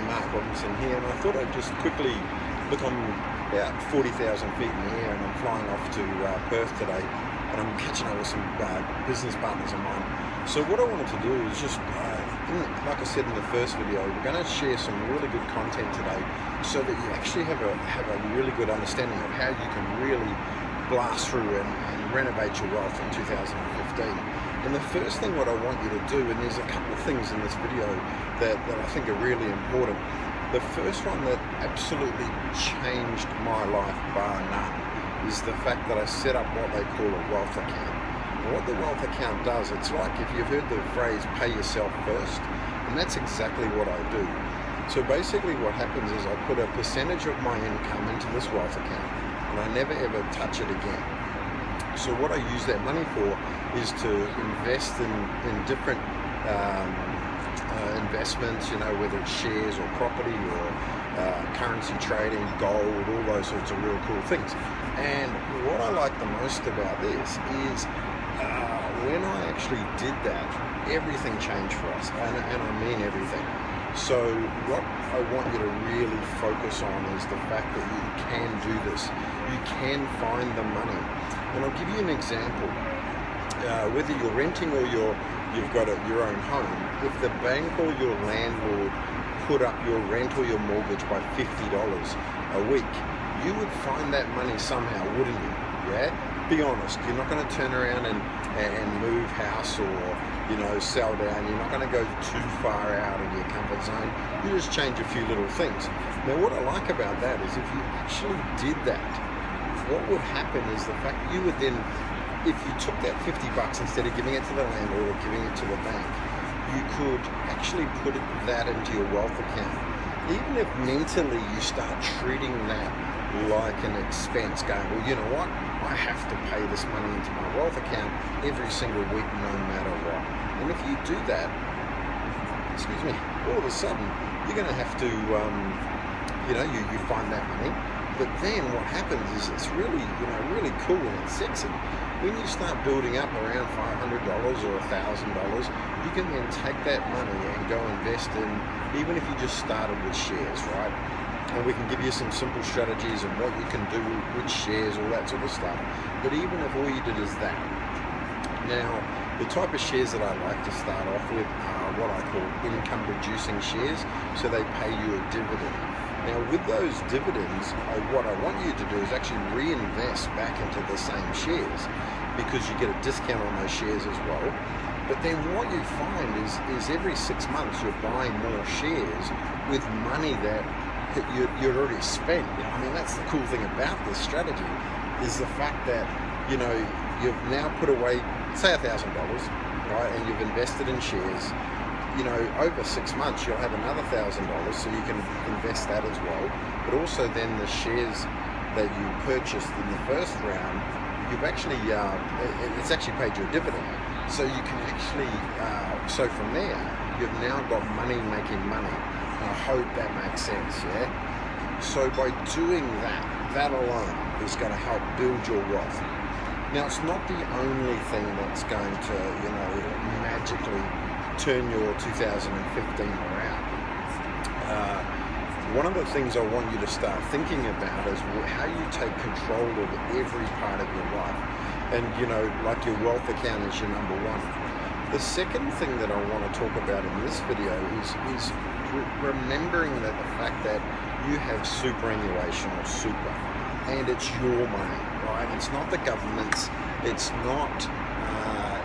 Mark Robinson here, and I thought I'd just quickly look. on about 40,000 feet in the air, and I'm flying off to Perth today, and I'm catching up with some business partners of mine. So what I wanted to do is just, like I said in the first video, we're going to share some really good content today so that you actually have a really good understanding of how you can really blast through and renovate your wealth in 2015. And the first thing what I want you to do, and there's a couple of things in this video that I think are really important. The first one that absolutely changed my life bar none is the fact that I set up what they call a wealth account. And what the wealth account does, it's like, if you've heard the phrase pay yourself first, and that's exactly what I do. So basically what happens is I put a percentage of my income into this wealth account, and I never ever touch it again. So what I use that money for is to invest in different investments, you know, whether it's shares or property or currency trading, gold, all those sorts of real cool things. And what I like the most about this is when I actually did that, everything changed for us, and I mean everything. So what I want you to really focus on is the fact that you can do this. You can find the money. And I'll give you an example. Whether you're renting or you've got your own home, if the bank or your landlord put up your rent or your mortgage by $50 a week, you would find that money somehow, wouldn't you? Yeah? Be honest, you're not going to turn around and move house or, you know, sell down. You're not going to go too far out of your comfort zone. You just change a few little things. Now what I like about that is if you actually did that, what would happen is the fact that you would then, if you took that $50 instead of giving it to the landlord or giving it to the bank, you could actually put that into your wealth account. Even if mentally you start treating that like an expense, going, well, you know what, I have to pay this money into my wealth account every single week no matter what. And if you do that, excuse me, all of a sudden you're going to have to, you know, you find that money. But then what happens is it's really, you know, really cool and it's sexy. When you start building up around $500 or $1,000, you can then take that money and go invest in, even if you just started with shares, right? And we can give you some simple strategies and what you can do with shares, all that sort of stuff. But even if all you did is that. Now, the type of shares that I like to start off with are what I call income producing shares. So they pay you a dividend. Now with those dividends, what I want you to do is actually reinvest back into the same shares, because you get a discount on those shares as well. But then what you find is every 6 months you're buying more shares with money that you'd already spent. I mean, that's the cool thing about this strategy, is the fact that, you know, you've now put away, say $1,000, right, and you've invested in shares. You know, over 6 months you'll have another $1,000, so you can invest that as well. But also then the shares that you purchased in the first round, you've actually, it's actually paid you a dividend. So you can actually, so from there, you've now got money making money. And I hope that makes sense, yeah? So by doing that, that alone is going to help build your wealth. Now it's not the only thing that's going to, you know, magically turn your 2015 around. One of the things I want you to start thinking about is how you take control of every part of your life. And, you know, like your wealth account is your number one. The second thing that I want to talk about in this video is remembering that the fact that you have superannuation or super, and it's your money, right? It's not the government's, it's not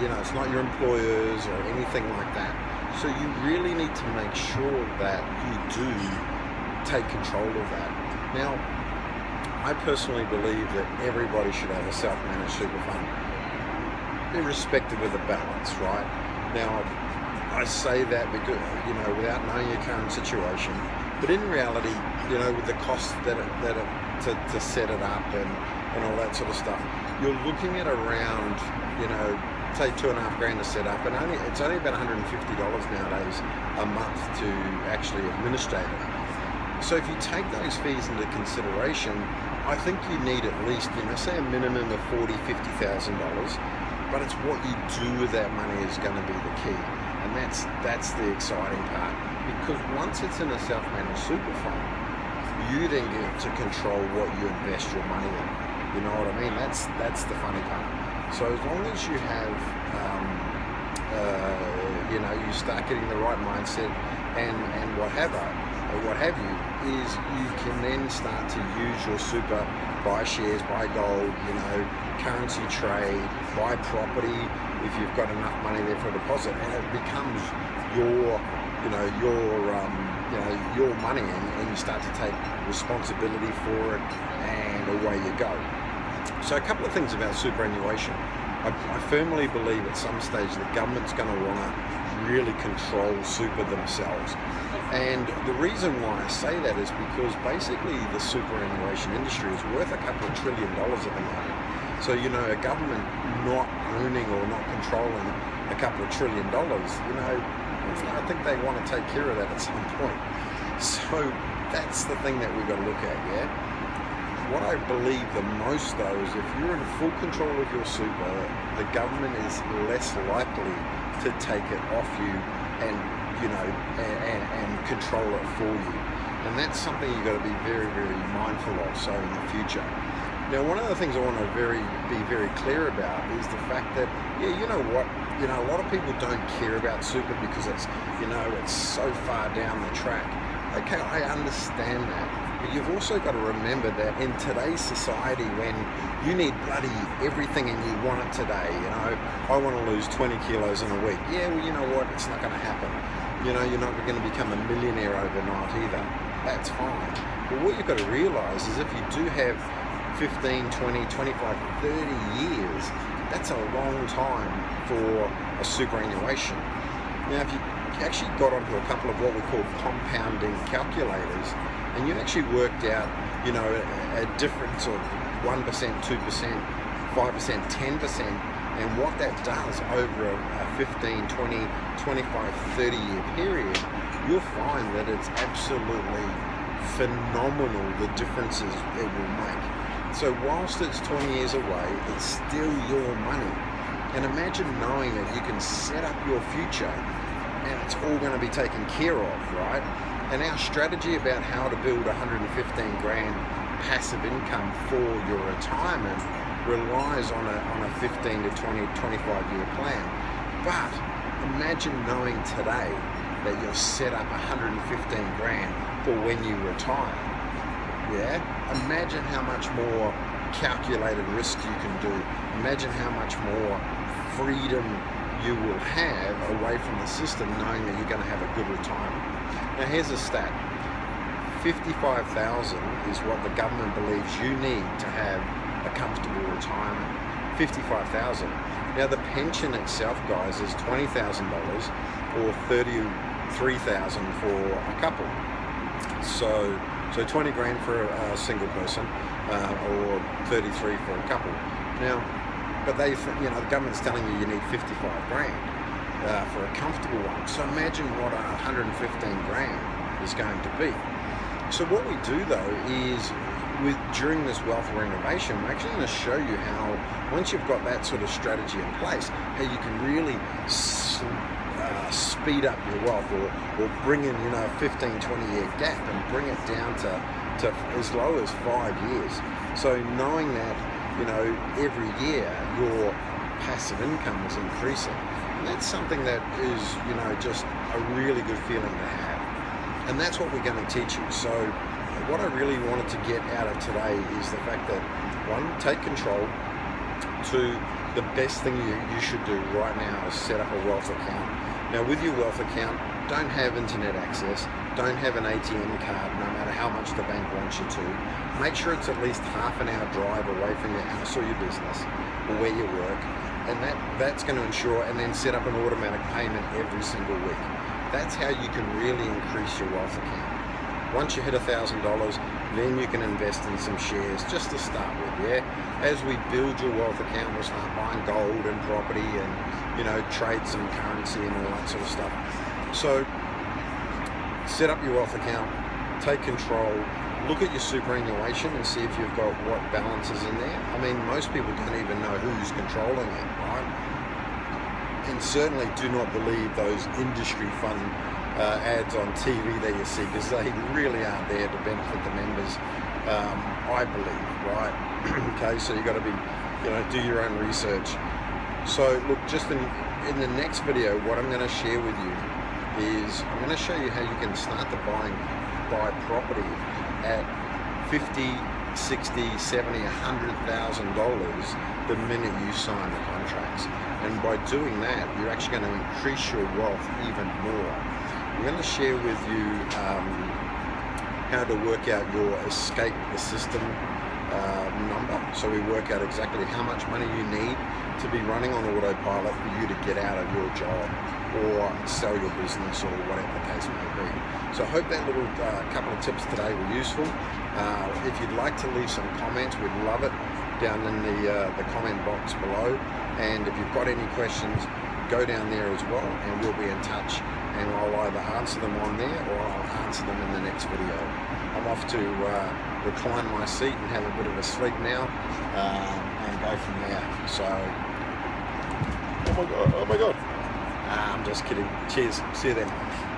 you know, it's not your employers or anything like that. So you really need to make sure that you do take control of that. Now, I personally believe that everybody should have a self-managed super fund, irrespective of the balance, right? Now, I say that because, you know, without knowing your current situation, but in reality, you know, with the costs to set it up and all that sort of stuff, you're looking at around, you know, say $2.5 grand to set up, and it's only about $150 nowadays a month to actually administrate it. So if you take those fees into consideration, I think you need at least, you know, say a minimum of $40,000, $50,000, but it's what you do with that money is going to be the key, and that's the exciting part. because once it's in a self-managed super fund, you then get to control what you invest your money in. You know what I mean? That's the funny part. So as long as you have, you know, you start getting the right mindset and what have you, is you can then start to use your super, buy shares, buy gold, you know, currency trade, buy property if you've got enough money there for a deposit, and it becomes your, you know, your money, and you start to take responsibility for it, and away you go. So a couple of things about superannuation. I firmly believe at some stage the government's going to want to really control super themselves. And the reason why I say that is because basically the superannuation industry is worth a couple of $1 trillion at the moment. So, you know, a government not owning or not controlling a couple of $1 trillion, you know, I think they want to take care of that at some point. So that's the thing that we've got to look at, yeah? What I believe the most though is if you're in full control of your super, the government is less likely to take it off you and, you know, and control it for you. And that's something you've got to be very, very mindful of, so in the future. Now, one of the things I want to be very clear about is the fact that, yeah, you know what, you know, a lot of people don't care about super because it's, you know, it's so far down the track. Okay, I understand that. But you've also got to remember that in today's society, when you need bloody everything and you want it today, you know, I want to lose 20 kilos in a week. Yeah, well, you know what? It's not going to happen. You know, you're not going to become a millionaire overnight either. That's fine. But what you've got to realize is if you do have 15, 20, 25, 30 years, that's a long time for a superannuation. Now, if you actually got onto a couple of what we call compounding calculators, and you actually worked out, you know, a difference of 1%, 2%, 5%, 10%, and what that does over a 15, 20, 25, 30 year period, you'll find that it's absolutely phenomenal the differences it will make. So whilst it's 20 years away, it's still your money. And imagine knowing that you can set up your future and it's all going to be taken care of, right? And our strategy about how to build 115 grand passive income for your retirement relies on a 15 to 20, 25 year plan. But imagine knowing today that you'll set up 115 grand for when you retire. Yeah? Imagine how much more calculated risk you can do. Imagine how much more freedom you will have away from the system, knowing that you're going to have a good retirement. Now here's a stat. 55,000 is what the government believes you need to have a comfortable retirement. 55,000. Now the pension itself, guys, is $20,000 or $33,000 for a couple. So 20 grand for a single person, or 33 for a couple. Now, but they, you know, the government's telling you need 55 grand for a comfortable one. So imagine what 115 grand is going to be. So what we do though is, during this wealth renovation, we're actually going to show you how, once you've got that sort of strategy in place, how you can really speed up your wealth, or bring in, you know, a 15, 20 year gap and bring it down to as low as 5 years. So knowing that, you know, every year your passive income is increasing, and that's something that is, you know, just a really good feeling to have. And that's what we're going to teach you. So what I really wanted to get out of today is the fact that, one, take control. Two, the best thing you should do right now is set up a wealth account. Now with your wealth account, don't have internet access, don't have an ATM card no matter how much the bank wants you to. Make sure it's at least half an hour drive away from your house or your business or where you work, and that's going to ensure, and then set up an automatic payment every single week. That's how you can really increase your wealth account. Once you hit $1,000, then you can invest in some shares just to start with, yeah? As we build your wealth account, we'll start buying gold and property and, you know, trade some currency and all that sort of stuff. So set up your wealth account, take control, look at your superannuation and see if you've got what balance is in there. I mean, most people don't even know who's controlling it, right? And certainly do not believe those industry fund ads on TV that you see, because they really aren't there to benefit the members, I believe, right? Okay, so you got to be, do your own research. So look, just in the next video, what I'm going to share with you is I'm going to show you how you can start to buy property at $50, $60, $70, $100,000 the minute you sign the contracts. And by doing that, you're actually going to increase your wealth even more. I'm going to share with you how to work out your escape the system number. So we work out exactly how much money you need to be running on autopilot for you to get out of your job or sell your business or whatever the case may be. So I hope that little couple of tips today were useful. If you'd like to leave some comments, we'd love it down in the comment box below. And if you've got any questions, go down there as well, and we'll be in touch. And I'll either answer them on there or I'll answer them in the next video. I'm off to recline my seat and have a bit of a sleep now, and go from there. So, oh my God. I'm just kidding. Cheers. See you then.